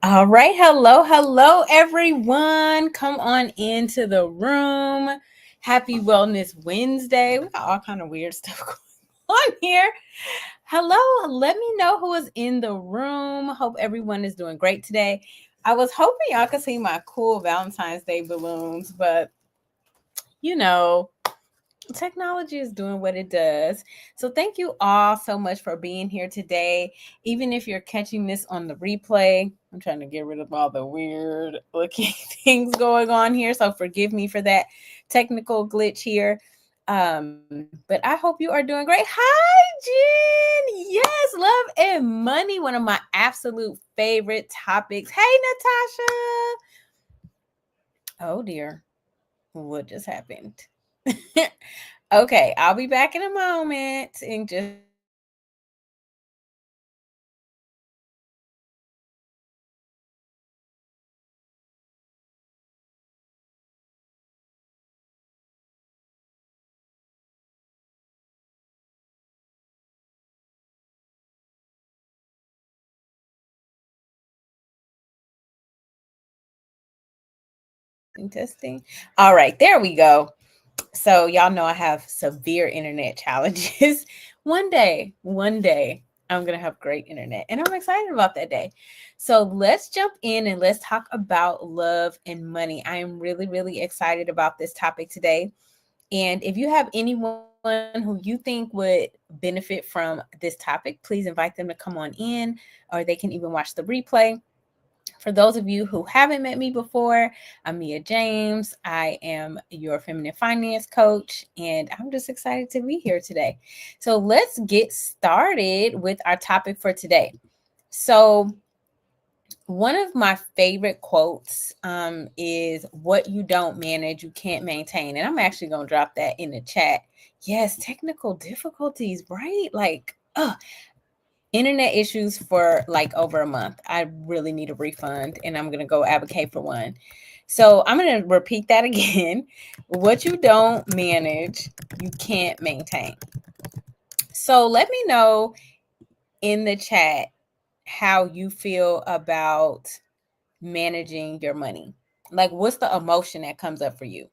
All right. Hello, everyone. Come on into the room. Happy Wellness Wednesday. We got all kind of weird stuff going on here. Hello. Let me know who is in the room. Hope everyone is doing great today. I was hoping y'all could see my cool Valentine's Day balloons, but you know, technology is doing what it does. So thank you all so much for being here today. Even if you're catching this on the replay, I'm trying to get rid of all the weird looking things going on here. So forgive me for that technical glitch here. But I hope you are doing great. Hi, Jen. Yes, love and money. One of my absolute favorite topics. Hey, Natasha. Oh dear. What just happened? Okay, I'll be back in a moment and just testing. All right, there we go. So y'all know I have severe internet challenges. One day, I'm gonna have great internet, and I'm excited about that day. So let's jump in and let's talk about love and money. I am really excited about this topic today. And if you have anyone who you think would benefit from this topic, please invite them to come on in, or they can even watch the replay. For those of you who haven't met me before, I'm Mia James. I am your feminine finance coach, and I'm just excited to be here today. So let's get started with our topic for today. So, one of my favorite quotes is what you don't manage, you can't maintain. And I'm actually going to drop that in the chat. Yes, technical difficulties, right? Like, internet issues for like over a month. I really need a refund and I'm going to go advocate for one. So I'm going to repeat that again. What you don't manage, you can't maintain. So let me know in the chat how you feel about managing your money. Like, what's the emotion that comes up for you?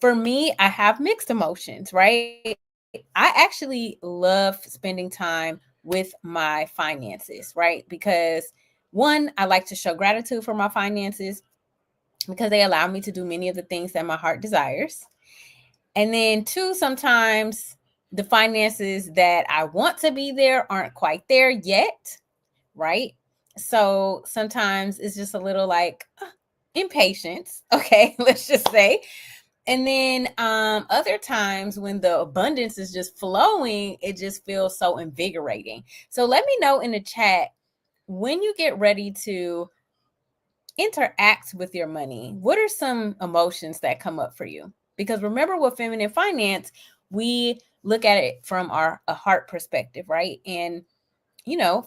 For me, I have mixed emotions, right? I actually love spending time with my finances, right? Because one, I like to show gratitude for my finances because they allow me to do many of the things that my heart desires. And then two, sometimes the finances that I want to be there aren't quite there yet, right? So sometimes it's just a little like impatience. Okay, let's just say. And then other times when the abundance is just flowing, it just feels so invigorating. So let me know in the chat when you get ready to interact with your money, what are some emotions that come up for you? Because remember, with feminine finance, we look at it from a heart perspective, right? And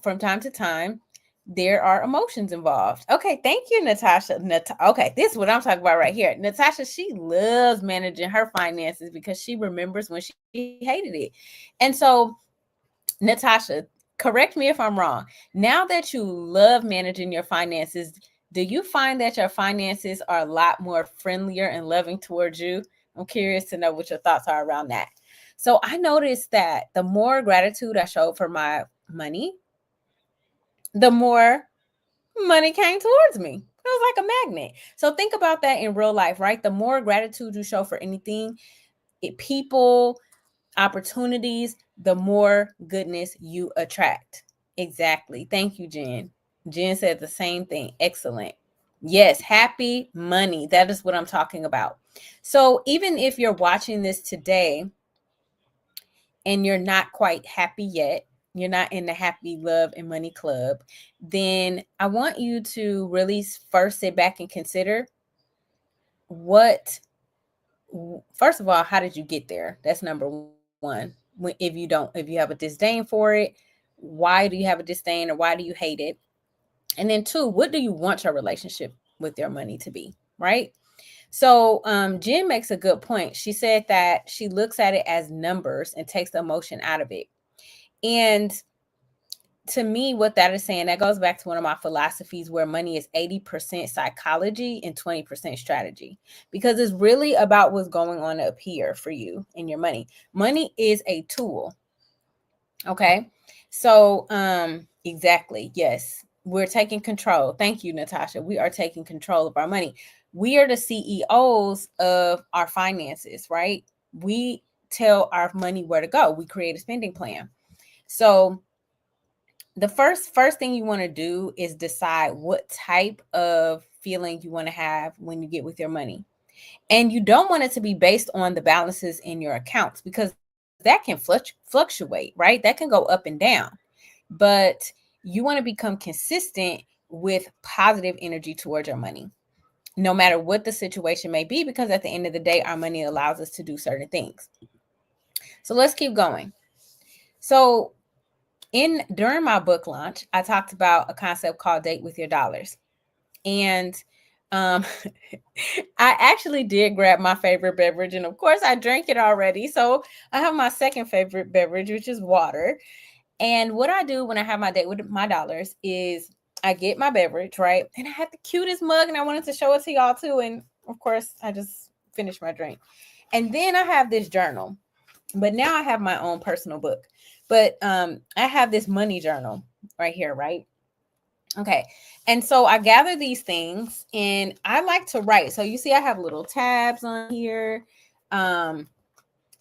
from time to time, there are emotions involved. Okay, thank you, Natasha. Okay, this is what I'm talking about right here. Natasha, she loves managing her finances because she remembers when she hated it. And so, Natasha, correct me if I'm wrong. Now that you love managing your finances, do you find that your finances are a lot more friendlier and loving towards you? I'm curious to know what your thoughts are around that. So I noticed that the more gratitude I showed for my money, the more money came towards me. It was like a magnet. So think about that in real life, right? The more gratitude you show for anything, people, opportunities, the more goodness you attract. Exactly. Thank you, Jen. Jen said the same thing. Excellent. Yes, happy money. That is what I'm talking about. So even if you're watching this today and you're not quite happy yet, you're not in the happy love and money club, then I want you to really first sit back and consider what, first of all, how did you get there? That's number one. If you have a disdain for it, why do you have a disdain or why do you hate it? And then two, what do you want your relationship with your money to be, right? So Jen makes a good point. She said that she looks at it as numbers and takes the emotion out of it. And to me, what that is saying, that goes back to one of my philosophies where money is 80% psychology and 20% strategy, because it's really about what's going on up here for you and your money. Money is a tool. Okay. So, exactly. Yes. We're taking control. Thank you, Natasha. We are taking control of our money. We are the CEOs of our finances, right? We tell our money where to go. We create a spending plan. So, the first thing you want to do is decide what type of feeling you want to have when you get with your money. And you don't want it to be based on the balances in your accounts, because that can fluctuate, right? That can go up and down. But you want to become consistent with positive energy towards your money, no matter what the situation may be, because at the end of the day, our money allows us to do certain things. So let's keep going. So during my book launch, I talked about a concept called date with your dollars. And I actually did grab my favorite beverage, and of course I drank it already. So I have my second favorite beverage, which is water. And what I do when I have my date with my dollars is I get my beverage, right? And I had the cutest mug, and I wanted to show it to y'all too. And of course, I just finished my drink. And then I have this journal, but now I have my own personal book. But I have this money journal right here, right? Okay. And so I gather these things and I like to write. So you see, I have little tabs on here. And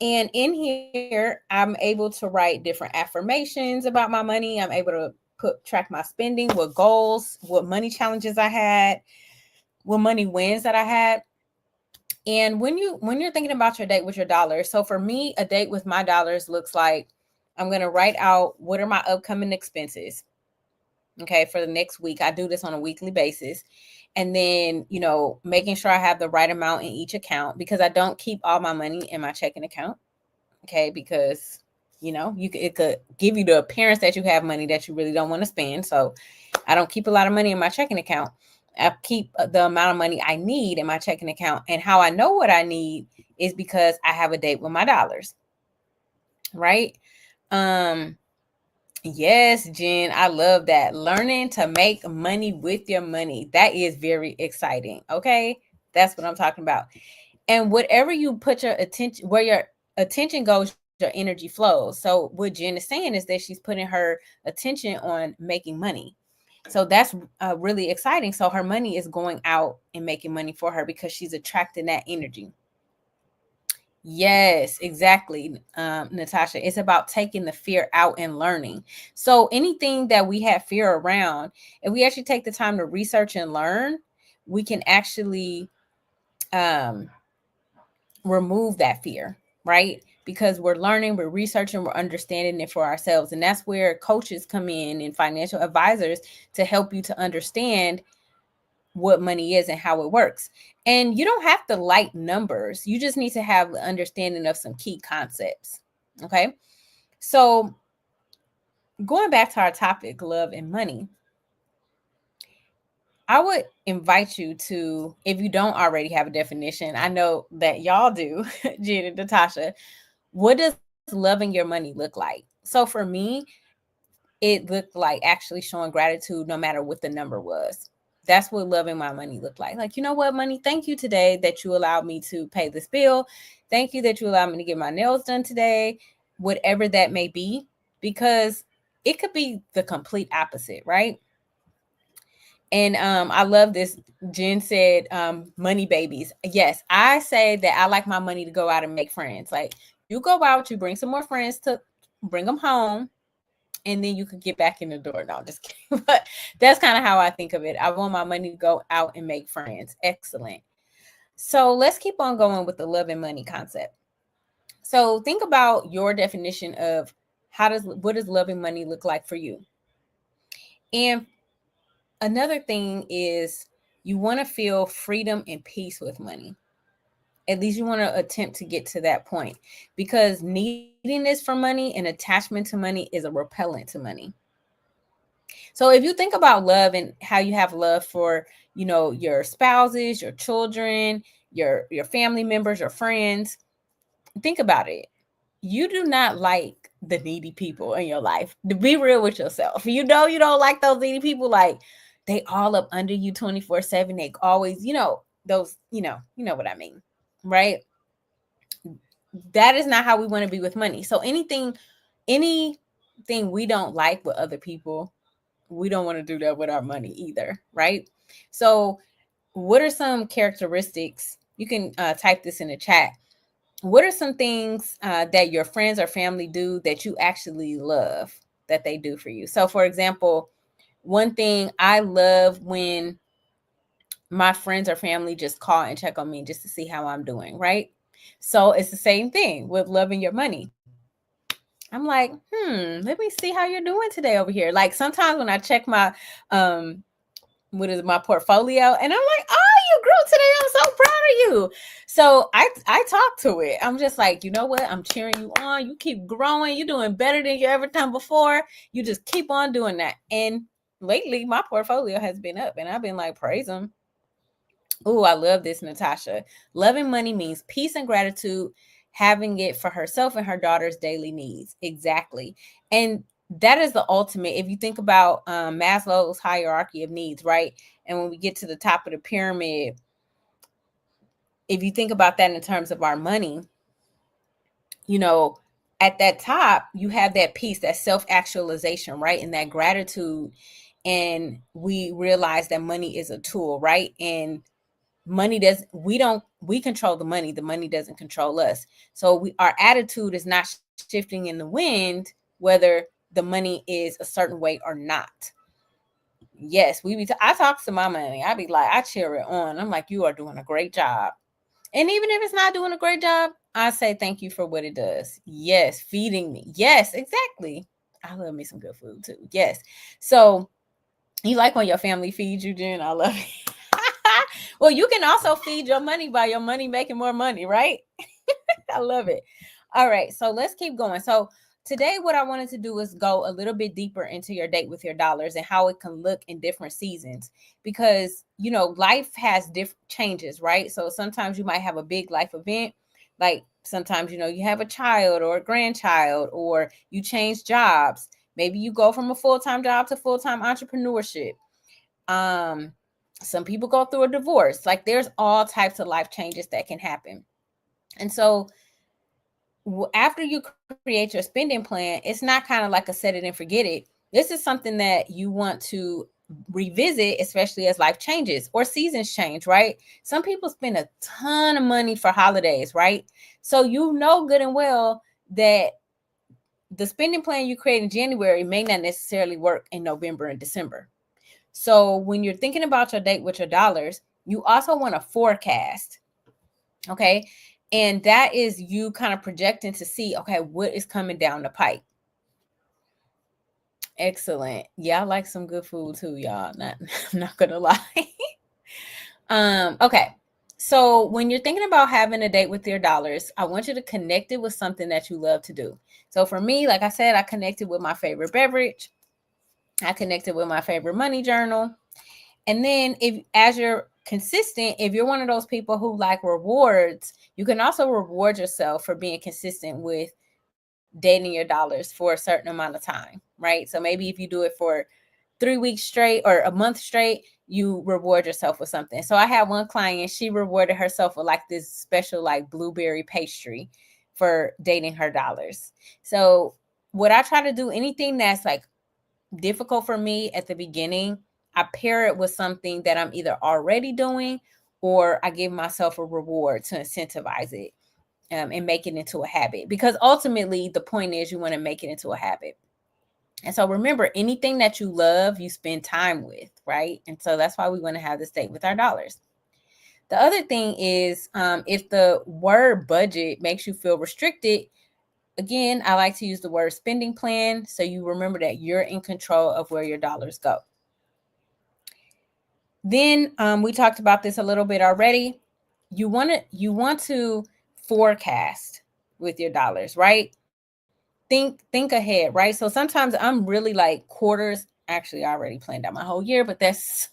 in here, I'm able to write different affirmations about my money. I'm able to track my spending, what goals, what money challenges I had, what money wins that I had. And when you're thinking about your date with your dollars, so for me, a date with my dollars looks like I'm going to write out what are my upcoming expenses. Okay, for the next week. I do this on a weekly basis. And then, making sure I have the right amount in each account, because I don't keep all my money in my checking account. Okay, because it could give you the appearance that you have money that you really don't want to spend. So I don't keep a lot of money in my checking account. I keep the amount of money I need in my checking account. And how I know what I need is because I have a date with my dollars. Right? Yes, Jen, I love that. Learning to make money with your money. That is very exciting. Okay. That's what I'm talking about. And whatever you put your attention, where your attention goes, your energy flows. So what Jen is saying is that she's putting her attention on making money. So that's really exciting. So her money is going out and making money for her because she's attracting that energy. Yes, exactly, Natasha. It's about taking the fear out and learning. So anything that we have fear around, if we actually take the time to research and learn, we can actually remove that fear, right? Because we're learning, we're researching, we're understanding it for ourselves. And that's where coaches come in and financial advisors to help you to understand what money is and how it works. And you don't have to like numbers. You just need to have the understanding of some key concepts. Okay. So going back to our topic, love and money, I would invite you to, if you don't already have a definition, I know that y'all do, Jen and Natasha, what does loving your money look like? So for me, it looked like actually showing gratitude no matter what the number was. That's what loving my money looked like. Like, you know what, money, thank you today that you allowed me to pay this bill. Thank you that you allowed me to get my nails done today, whatever that may be, because it could be the complete opposite, right? And I love this. Jen said, money babies. Yes, I say that I like my money to go out and make friends. Like, you go out, you bring some more friends to bring them home, and then you could get back in the door. No, I'm just kidding. But that's kind of how I think of it. I want my money to go out and make friends. Excellent. So let's keep on going with the love and money concept. So think about your definition of what does loving money look like for you? And another thing is you want to feel freedom and peace with money. At least you want to attempt to get to that point, because neediness for money and attachment to money is a repellent to money. So if you think about love and how you have love for, your spouses, your children, your family members, your friends, think about it. You do not like the needy people in your life. To be real with yourself. You know you don't like those needy people, like they all up under you 24/7. They always, those, you know what I mean, right? That is not how we want to be with money. So anything we don't like with other people, we don't want to do that with our money either, right? So what are some characteristics? You can type this in the chat. What are some things that your friends or family do that you actually love that they do for you? So, for example, one thing I love when my friends or family just call and check on me just to see how I'm doing, right? So it's the same thing with loving your money. I'm like, let me see how you're doing today over here. Like sometimes when I check my what is my portfolio, and I'm like, oh, you grew today, I'm so proud of you. So I talk to it. I'm just like, you know what, I'm cheering you on. You keep growing. You're doing better than you ever done before. You just keep on doing that. And lately my portfolio has been up, and I've been like, praise them. Oh, I love this, Natasha. Loving money means peace and gratitude, having it for herself and her daughter's daily needs. Exactly. And that is the ultimate. If you think about Maslow's hierarchy of needs, right? And when we get to the top of the pyramid, if you think about that in terms of our money, at that top, you have that peace, that self-actualization, right? And that gratitude. And we realize that money is a tool, right? And we control the money doesn't control us. So our attitude is not shifting in the wind, whether the money is a certain way or not. Yes, I talk to my money. I be like, I cheer it on. I'm like, you are doing a great job. And even if it's not doing a great job, I say thank you for what it does. Yes, feeding me. Yes, exactly. I love me some good food too. Yes. So you like when your family feeds you, Jen? I love it. Well, you can also feed your money by your money making more money, right? I love it. All right, so let's keep going. So today what I wanted to do is go a little bit deeper into your date with your dollars and how it can look in different seasons, because life has different changes, right? So sometimes you might have a big life event, like sometimes you have a child or a grandchild, or you change jobs. Maybe you go from a full-time job to full-time entrepreneurship. Some people go through a divorce. Like there's all types of life changes that can happen. And so after you create your spending plan, it's not kind of like a set it and forget it. This is something that you want to revisit, especially as life changes or seasons change, right? Some people spend a ton of money for holidays, right? So good and well that the spending plan you create in January may not necessarily work in November and December. So when you're thinking about your date with your dollars, you also want to forecast. Okay. And that is you kind of projecting to see, okay, what is coming down the pipe. Excellent. Yeah, I like some good food too, y'all. I'm not gonna lie. Okay. So when you're thinking about having a date with your dollars, I want you to connect it with something that you love to do. So for me, like I said, I connected with my favorite beverage. I connected with my favorite money journal. And then as you're consistent, if you're one of those people who like rewards, you can also reward yourself for being consistent with dating your dollars for a certain amount of time, right? So maybe if you do it for 3 weeks straight or a month straight, you reward yourself with something. So I had one client, she rewarded herself with like this special like blueberry pastry for dating her dollars. So what I try to do, anything that's like difficult for me at the beginning, I pair it with something that I'm either already doing, or I give myself a reward to incentivize it and make it into a habit. Because ultimately, the point is you want to make it into a habit. And so remember, anything that you love, you spend time with, right? And so that's why we want to have this date with our dollars. The other thing is if the word budget makes you feel restricted, again, I like to use the word spending plan, so you remember that you're in control of where your dollars go. Then we talked about this a little bit already. You want to forecast with your dollars, right? Think ahead, right? So sometimes I'm really like quarters. Actually, I already planned out my whole year, but that's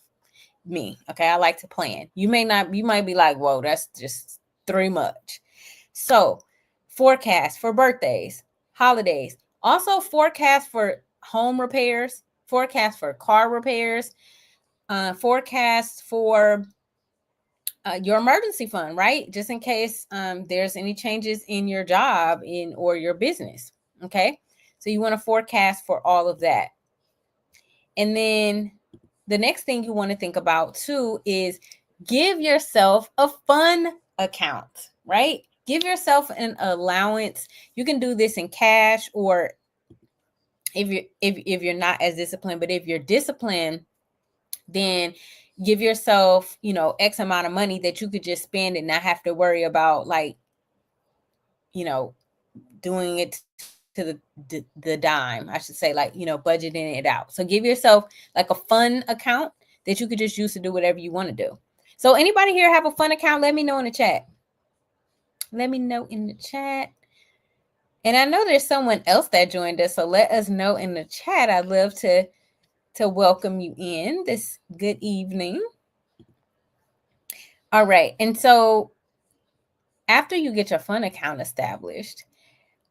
me. Okay, I like to plan. You might be like, whoa, that's just too much. So forecast for birthdays, holidays, Also forecast for home repairs, forecast for car repairs, forecast for your emergency fund, right? Just in case there's any changes in your job or your business. Okay. So you want to forecast for all of that. And then the next thing you want to think about too is give yourself a fun account, right? Give yourself an allowance. You can do this in cash, or if you're not as disciplined, but if you're disciplined, then give yourself, X amount of money that you could just spend and not have to worry about, like, doing it to the dime, I should say, like, budgeting it out. So give yourself like a fun account that you could just use to do whatever you want to do. So anybody here have a fun account? Let me know in the chat. Let me know in the chat. And I know there's someone else that joined us, so let us know in the chat. I'd love to welcome you in this good evening. All right. And so after you get your fun account established,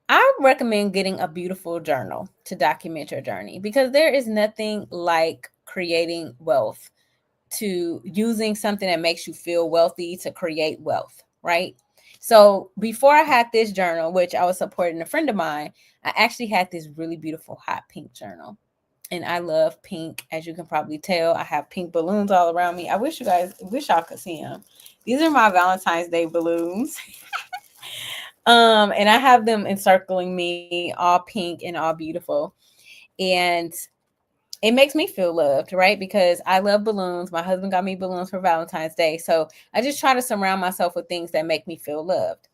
I recommend getting a beautiful journal to document your journey, because there is nothing like creating wealth, to using something that makes you feel wealthy to create wealth, right? So before I had this journal, which I was supporting a friend of mine, I actually had this really beautiful hot pink journal. And I love pink. As you can probably tell, I have pink balloons all around me. I wish y'all could see them. These are my Valentine's Day balloons. And I have them encircling me, all pink and all beautiful. And it makes me feel loved, right? Because I love balloons. My husband got me balloons for Valentine's Day. So I just try to surround myself with things that make me feel loved.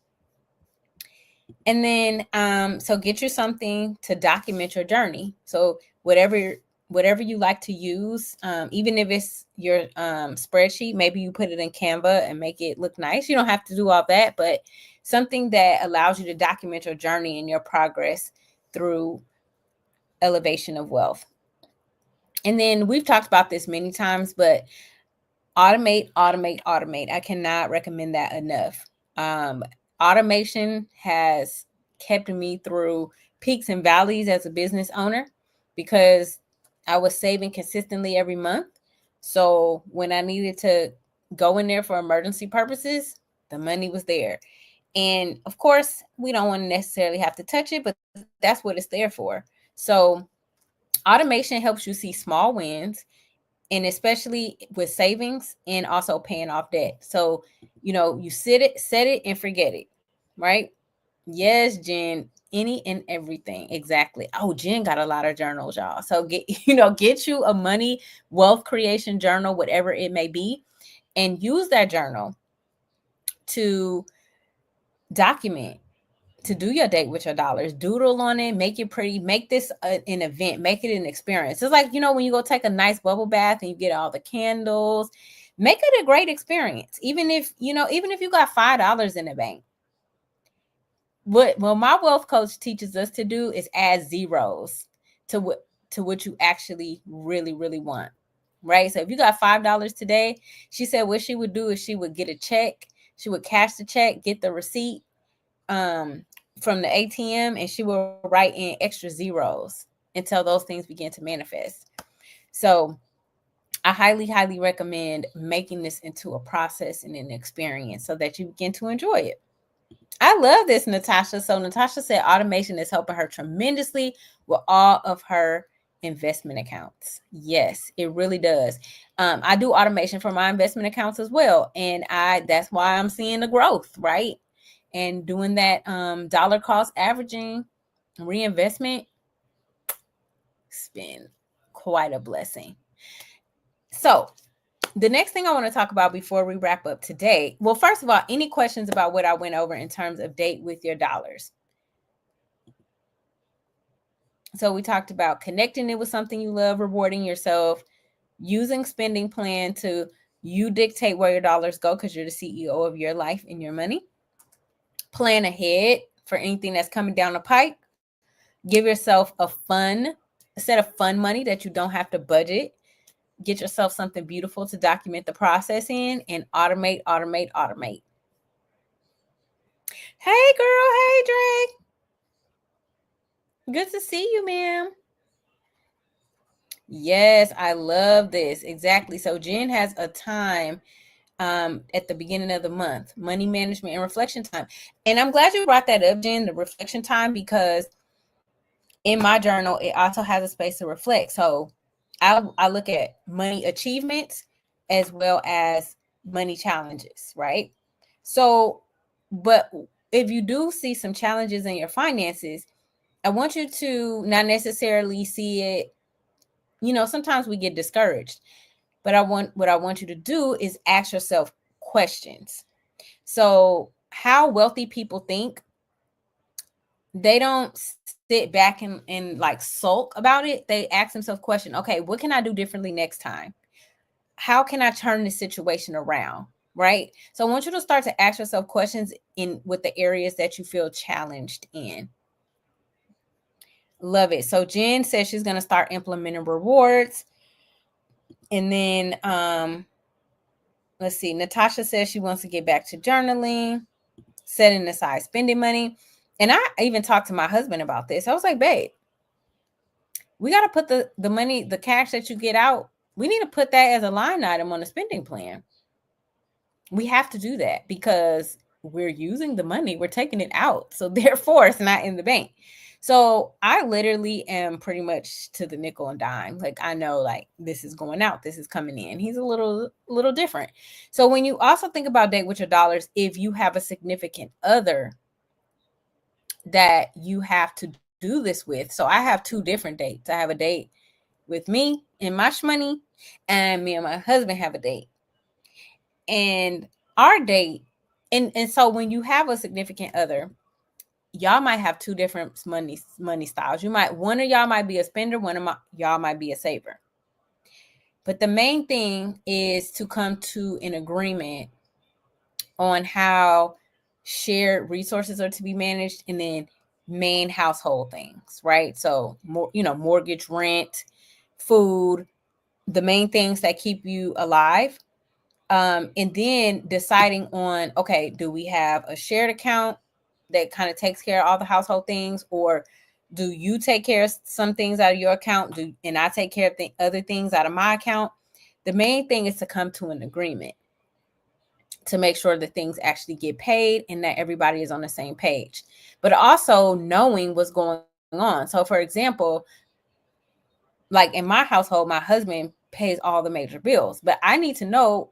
And then, so get you something to document your journey. So whatever you like to use, even if it's your spreadsheet, maybe you put it in Canva and make it look nice. You don't have to do all that, but something that allows you to document your journey and your progress through elevation of wealth. And then we've talked about this many times, but automate. I cannot recommend that enough. Automation has kept me through peaks and valleys as a business owner, because I was saving consistently every month. So when I needed to go in there for emergency purposes, the money was there. And of course, we don't want to necessarily have to touch it, but that's what it's there for. So automation helps you see small wins, and especially with savings and also paying off debt. So, you set it and forget it, right? Yes, Jen, any and everything. Exactly. Oh, Jen got a lot of journals, y'all. So get you a money wealth creation journal, whatever it may be, and use that journal to document, to do your date with your dollars. Doodle on it, make it pretty, make this an event, make it an experience. It's like, when you go take a nice bubble bath and you get all the candles, make it a great experience. Even if you got $5 in the bank. What my wealth coach teaches us to do is add zeros to what you actually really, really want. Right. So if you got $5 today, she said what she would do is she would get a check, she would cash the check, get the receipt from the ATM, and she will write in extra zeros until those things begin to manifest. So I highly, highly recommend making this into a process and an experience so that you begin to enjoy it. I love this, Natasha. So Natasha said automation is helping her tremendously with all of her investment accounts. Yes, it really does. I do automation for my investment accounts as well. And that's why I'm seeing the growth, right? And doing that dollar cost averaging reinvestment, it's been quite a blessing. So the next thing I want to talk about before we wrap up today, well, first of all, any questions about what I went over in terms of date with your dollars? So we talked about connecting it with something you love, rewarding yourself, using spending plan to you dictate where your dollars go because you're the CEO of your life and your money. Plan ahead for anything that's coming down the pike. Give yourself a set of fun money that you don't have to budget. Get yourself something beautiful to document the process in, and automate. Hey, girl. Hey, Dre. Good to see you, ma'am. Yes, I love this. Exactly. So Jen has a time at the beginning of the month, money management and reflection time. And I'm glad you brought that up, Jen, the reflection time, because in my journal, it also has a space to reflect. So I look at money achievements as well as money challenges, right? So, but if you do see some challenges in your finances, I want you to not necessarily see it. Sometimes we get discouraged, but what I want you to do is ask yourself questions. So, how wealthy people think, they don't sit back and like sulk about it. They ask themselves question, okay, what can I do differently next time? How can I turn this situation around? Right. So I want you to start to ask yourself questions in with the areas that you feel challenged in. Love it. So Jen says she's going to start implementing rewards. And then let's see. Natasha says she wants to get back to journaling, setting aside spending money. And I even talked to my husband about this. I was like, babe, we got to put the money, the cash that you get out, we need to put that as a line item on the spending plan. We have to do that because we're using the money, we're taking it out. So therefore, it's not in the bank. So I literally am pretty much to the nickel and dime. Like I know like this is going out, this is coming in. He's a little different. So when you also think about date with your dollars, if you have a significant other that you have to do this with. So I have two different dates. I have a date with me and my money, and me and my husband have a date. And our date, and so when you have a significant other, y'all might have two different money styles. One of y'all might be a spender, y'all might be a saver. But the main thing is to come to an agreement on how shared resources are to be managed, and then main household things, right? So mortgage, rent, food, the main things that keep you alive. And then deciding on, okay, do we have a shared account that kind of takes care of all the household things, or do you take care of some things out of your account, and I take care of other things out of my account? The main thing is to come to an agreement to make sure that things actually get paid and that everybody is on the same page, but also knowing what's going on. So for example, like in my household, my husband pays all the major bills, but I know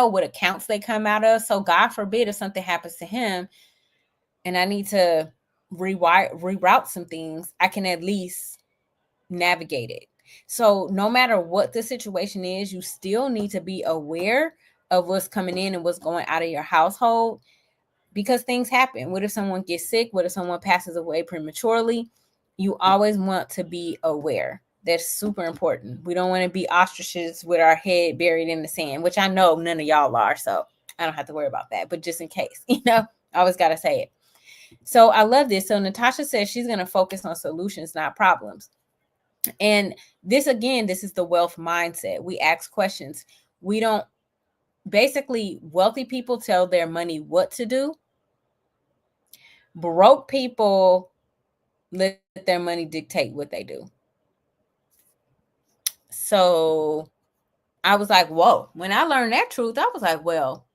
what accounts they come out of. So God forbid if something happens to him and I need to reroute some things, I can at least navigate it. So no matter what the situation is, you still need to be aware of what's coming in and what's going out of your household, because things happen. What if someone gets sick? What if someone passes away prematurely? You always want to be aware. That's super important. We don't want to be ostriches with our head buried in the sand, which I know none of y'all are, so I don't have to worry about that. But just in case, I always got to say it. So I love this. So Natasha says she's going to focus on solutions, not problems. And this, again, this is the wealth mindset. We ask questions. We don't, basically, wealthy people tell their money what to do. Broke people let their money dictate what they do. So I was like, whoa. When I learned that truth, I was like, well,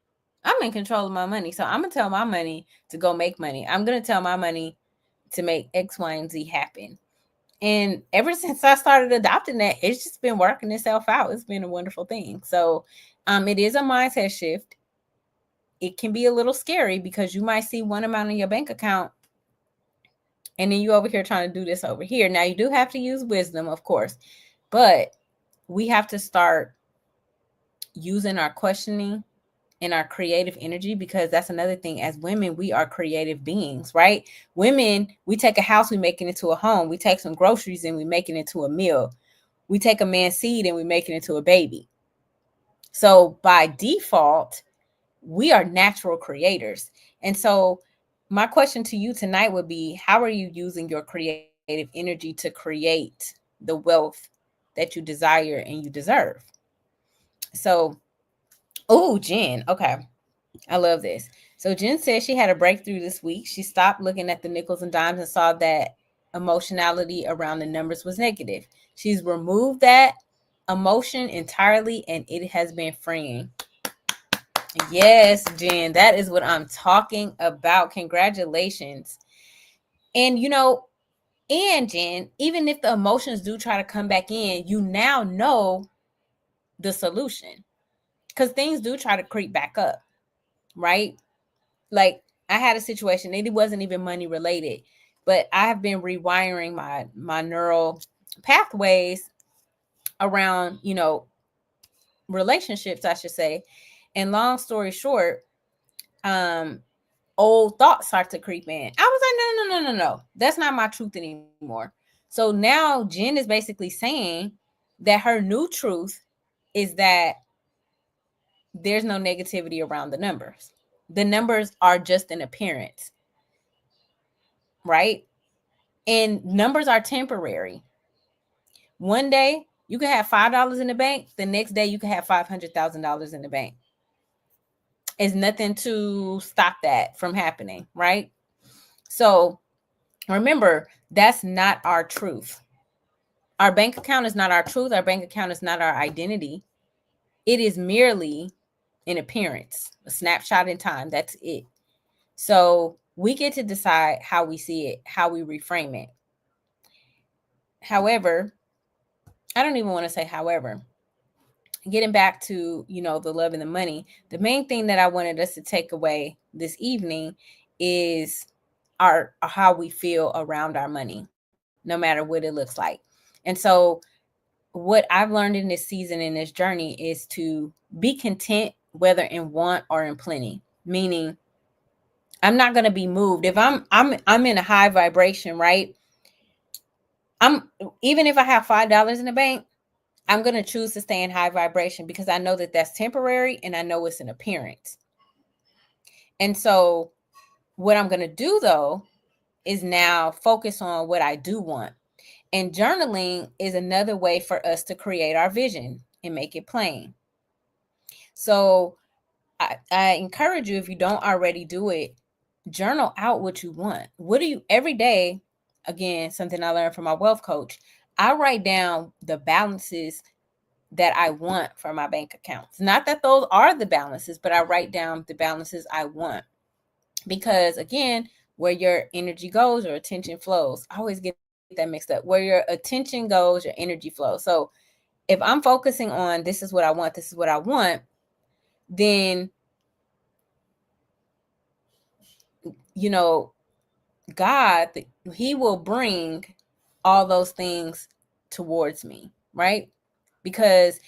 I'm in control of my money. So I'm going to tell my money to go make money. I'm going to tell my money to make X, Y, and Z happen. And ever since I started adopting that, it's just been working itself out. It's been a wonderful thing. So it is a mindset shift. It can be a little scary because you might see one amount in your bank account and then you over here trying to do this over here. Now you do have to use wisdom, of course, but we have to start using our questioning and our creative energy, because that's another thing. As women, we are creative beings, right? Women, we take a house, we make it into a home. We take some groceries and we make it into a meal. We take a man's seed and we make it into a baby. So by default, we are natural creators. And so my question to you tonight would be, how are you using your creative energy to create the wealth that you desire and you deserve? So, Jen, okay. I love this. So Jen says she had a breakthrough this week. She stopped looking at the nickels and dimes and saw that emotionality around the numbers was negative. She's removed that emotion entirely, and it has been freeing. Yes, Jen, that is what I'm talking about. Congratulations. And and Jen, even if the emotions do try to come back in, you now know the solution, because things do try to creep back up, right? Like, I had a situation, and it wasn't even money related, but I have been rewiring my neural pathways around, relationships, I should say. And long story short, old thoughts start to creep in. I was like, no. That's not my truth anymore. So now Jen is basically saying that her new truth is that there's no negativity around the numbers. The numbers are just an appearance, right? And numbers are temporary. One day you can have $5 in the bank. The next day you can have $500,000 in the bank. It's nothing to stop that from happening, right? So remember, that's not our truth. Our bank account is not our truth. Our bank account is not our identity. It is merely an appearance, a snapshot in time. That's it. So we get to decide how we see it, how we reframe it. However, I don't even want to say however. Getting back to, the love and the money, the main thing that I wanted us to take away this evening is how we feel around our money, no matter what it looks like. And so what I've learned in this season, in this journey, is to be content, whether in want or in plenty. Meaning, I'm not going to be moved if I'm in a high vibration, right? Even if I have $5 in the bank, I'm going to choose to stay in high vibration, because I know that that's temporary, and I know it's an appearance. And so what I'm going to do, though, is now focus on what I do want. And journaling is another way for us to create our vision and make it plain. So I encourage you, if you don't already do it, journal out what you want. What do you, every day, again, something I learned from my wealth coach, I write down the balances that I want for my bank accounts. Not that those are the balances, but I write down the balances I want. Because again, where your energy goes, your attention flows. I always get that mixed up. Where your attention goes, your energy flows. So if I'm focusing on this is what I want, this is what I want, then, God, he will bring all those things towards me, right? Because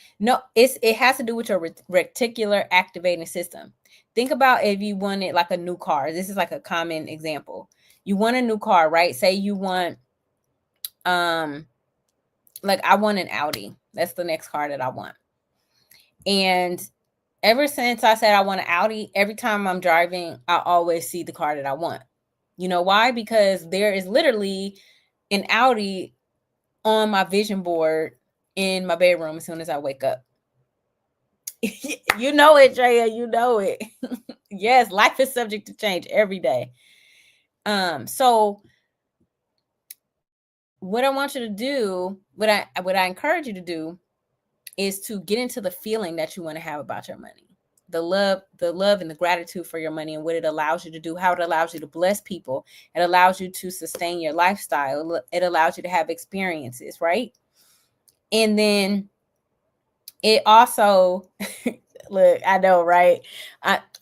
it has to do with your reticular activating system. Think about if you wanted like a new car. This is like a common example. You want a new car, right? Say you want, like I want an Audi. That's the next car that I want. And ever since I said I want an Audi, every time I'm driving, I always see the car that I want. You know why? Because there is literally an Audi on my vision board in my bedroom as soon as I wake up. You know it, Drea. You know it. Yes, life is subject to change every day. So what I want you to do, what I encourage you to do, is to get into the feeling that you want to have about your money. The love and the gratitude for your money, and what it allows you to do, how it allows you to bless people. It allows you to sustain your lifestyle. It allows you to have experiences, right? And then it also, look, I know, right?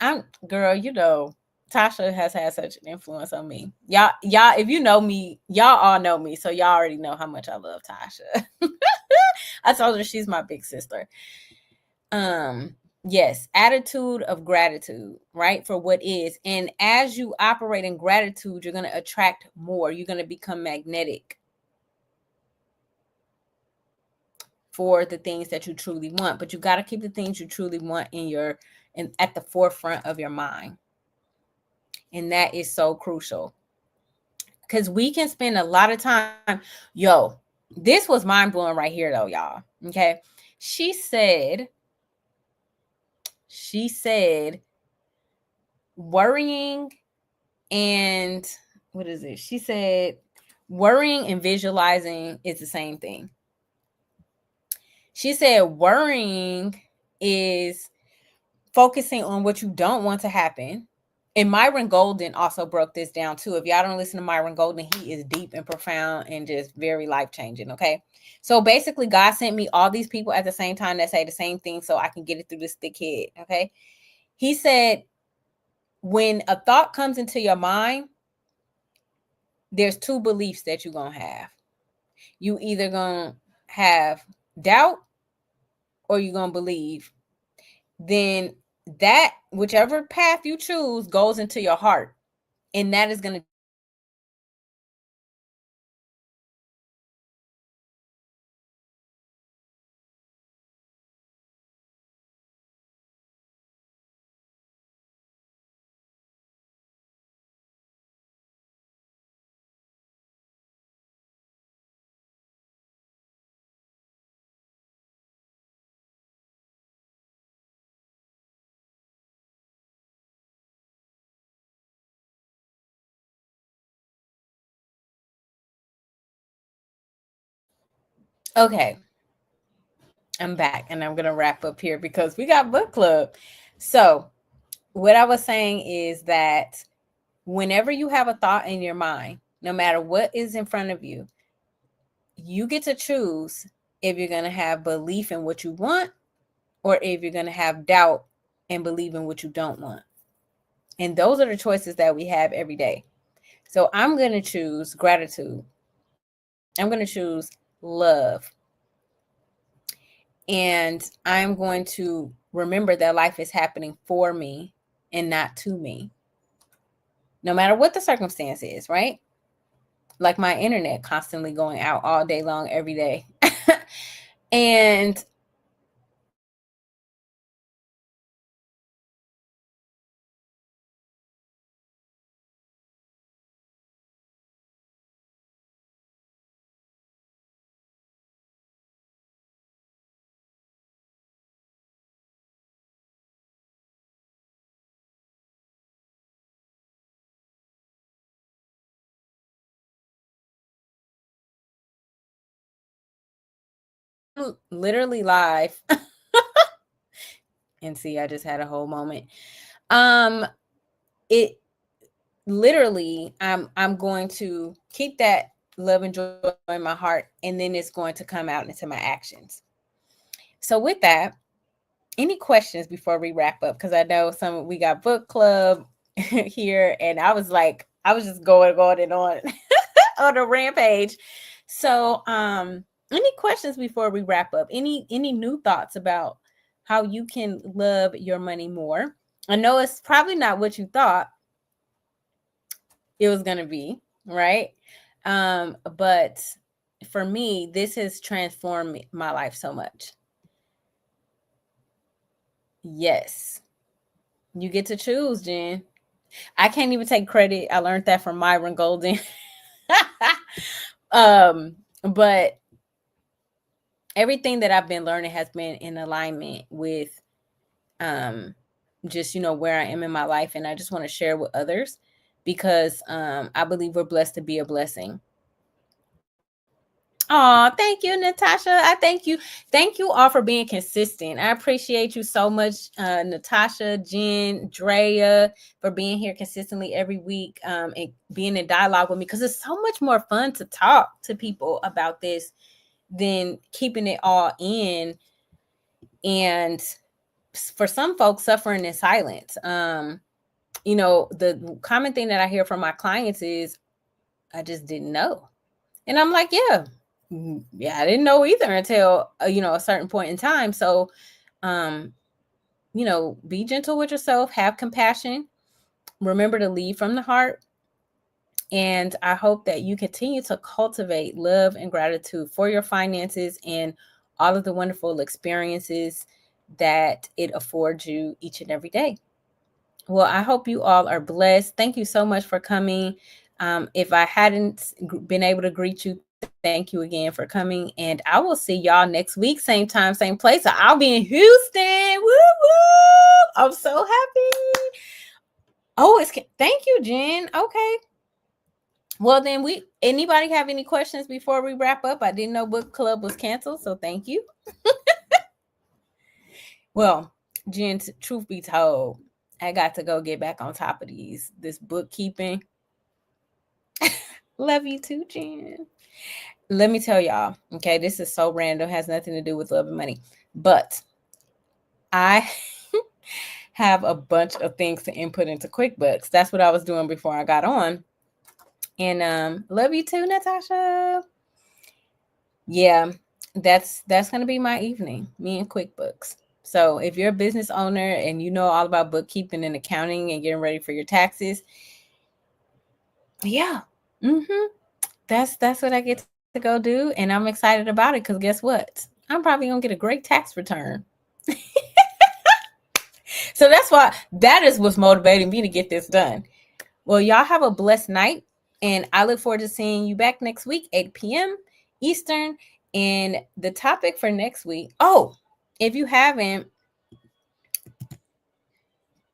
I'm girl, Tasha has had such an influence on me. Y'all, if you know me, y'all all know me, so y'all already know how much I love Tasha. I told her she's my big sister. Yes, attitude of gratitude, right? For what is. And as you operate in gratitude, you're going to attract more. You're going to become magnetic for the things that you truly want. But you got to keep the things you truly want at the forefront of your mind. And that is so crucial. Because we can spend a lot of time. This was mind blowing right here, though, y'all. Okay. She said, worrying and what is it? She said, Worrying and visualizing is the same thing. She said worrying is focusing on what you don't want to happen. And Myron Golden also broke this down too. If y'all don't listen to Myron Golden, he is deep and profound and just very life-changing, okay? So basically, God sent me all these people at the same time that say the same thing so I can get it through this thick head, okay? He said, when a thought comes into your mind, there's two beliefs that you're going to have. You either going to have doubt or you're going to believe. Then that, whichever path you choose, goes into your heart. And that is going to okay. I'm back and I'm going to wrap up here because we got book club. So, what I was saying is that whenever you have a thought in your mind, no matter what is in front of you, you get to choose if you're going to have belief in what you want or if you're going to have doubt and believe in what you don't want. And those are the choices that we have every day. So, I'm going to choose gratitude. I'm going to choose love. And I'm going to remember that life is happening for me and not to me. No matter what the circumstance is, right? Like my internet constantly going out all day long, every day. And literally live. And see, I just had a whole moment. It literally, I'm going to keep that love and joy in my heart, and then it's going to come out into my actions. So with that, any questions before we wrap up? Because I know we got book club here, and I was just going and on on a rampage. So, any questions before we wrap up? Any new thoughts about how you can love your money more? I know it's probably not what you thought it was going to be, right? But for me, this has transformed my life so much. Yes. You get to choose, Jen. I can't even take credit. I learned that from Myron Golden. But everything that I've been learning has been in alignment with just where I am in my life, and I just want to share with others because I believe we're blessed to be a blessing. Oh, thank you, Natasha. I thank you. Thank you all for being consistent. I appreciate you so much, Natasha, Jen, Drea, for being here consistently every week and being in dialogue with me, because it's so much more fun to talk to people about this than keeping it all in. And for some folks, suffering in silence. The common thing that I hear from my clients is, I just didn't know. And I'm like, yeah, I didn't know either until, a certain point in time. So, be gentle with yourself, have compassion, remember to lead from the heart. And I hope that you continue to cultivate love and gratitude for your finances and all of the wonderful experiences that it affords you each and every day. Well, I hope you all are blessed. Thank you so much for coming. If I hadn't been able to greet you, thank you again for coming. And I will see y'all next week, same time, same place. So I'll be in Houston. Woo woo! I'm so happy. Oh, thank you, Jen. Okay. Well, then anybody have any questions before we wrap up? I didn't know book club was canceled, so thank you. Well, Jen, truth be told, I got to go get back on top of this bookkeeping. Love you too, Jen. Let me tell y'all, okay, this is so random, has nothing to do with love and money, but I have a bunch of things to input into QuickBooks. That's what I was doing before I got on. And love you too, Natasha. Yeah, that's gonna be my evening, me and QuickBooks. So if you're a business owner and you know all about bookkeeping and accounting and getting ready for your taxes, yeah, that's what I get to go do, and I'm excited about it because guess what? I'm probably gonna get a great tax return. So that is what's motivating me to get this done. Well, y'all have a blessed night, and I look forward to seeing you back next week, 8 p.m. Eastern. And the topic for next week, if you haven't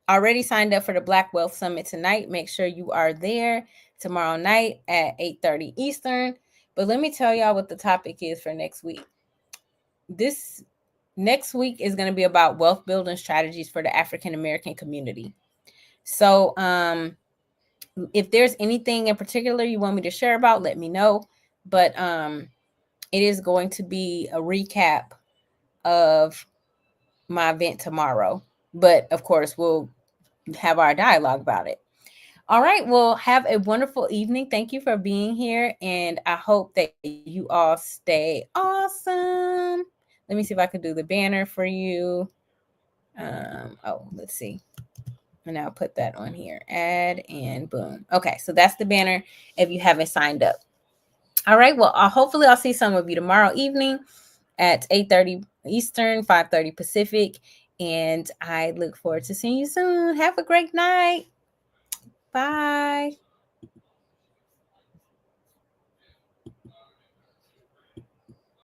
already signed up for the Black Wealth Summit tonight, make sure you are there tomorrow night at 8:30 Eastern. But let me tell y'all what the topic is for next week. This next week is going to be about wealth building strategies for the African American community. So, if there's anything in particular you want me to share about, let me know. But it is going to be a recap of my event tomorrow. But of course, we'll have our dialogue about it. All right. Well, have a wonderful evening. Thank you for being here. And I hope that you all stay awesome. Let me see if I can do the banner for you. Let's see. And I'll put that on here. Add and boom. Okay. So that's the banner if you haven't signed up. All right. Well, hopefully I'll see some of you tomorrow evening at 8:30 Eastern, 5:30 Pacific. And I look forward to seeing you soon. Have a great night. Bye.